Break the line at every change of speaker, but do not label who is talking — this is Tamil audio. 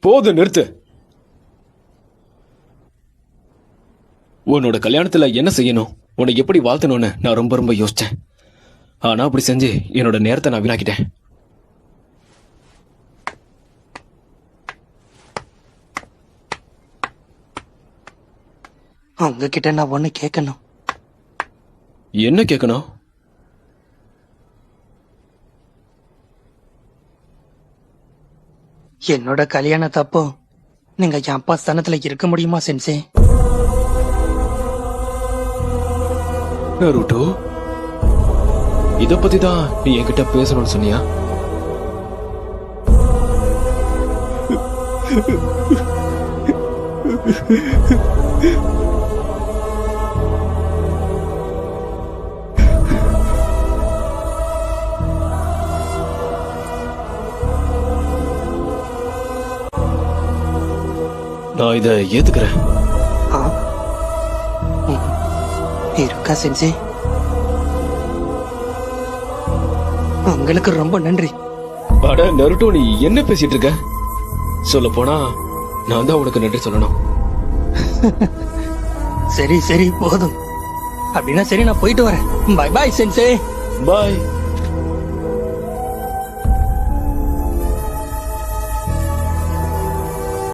போதும், நிறுத்து. உன்னோட கல்யாணத்துல என்ன செய்யணும், உன்னை எப்படி வாழ்த்தணும்னு நான் ரொம்ப ரொம்ப யோசிச்சேன். ஆனா அப்படி செஞ்சு என்னோட நேரத்தை நான் வீணாக்கிட்டேன்.
உங்ககிட்ட நான் ஒண்ணு கேட்கணும்.
என்ன கேட்கணும்?
என்னோட கல்யாணத்தப்போ நீங்க என் அப்பா ஸ்தானத்துல இருக்க முடியுமா சென்சே?
நருட்டோ, இத பத்தி தான் நீ என்கிட்ட பேசணும்னு சொன்னியா? நான் இதை ஏத்துக்கிறேன்.
ஆ? இருக்கா சென்சே? உங்களுக்கு ரொம்ப நன்றி.
அட நருட்டோ, நீ என்ன பேசிட்டு இருக்க? சொல்ல போனா நான் தான் உனக்கு நன்றி சொல்லணும்.
சரி சரி போதும். அப்படின்னா சரி, நான் போயிட்டு வரேன். Bye bye sensei.
பாய்.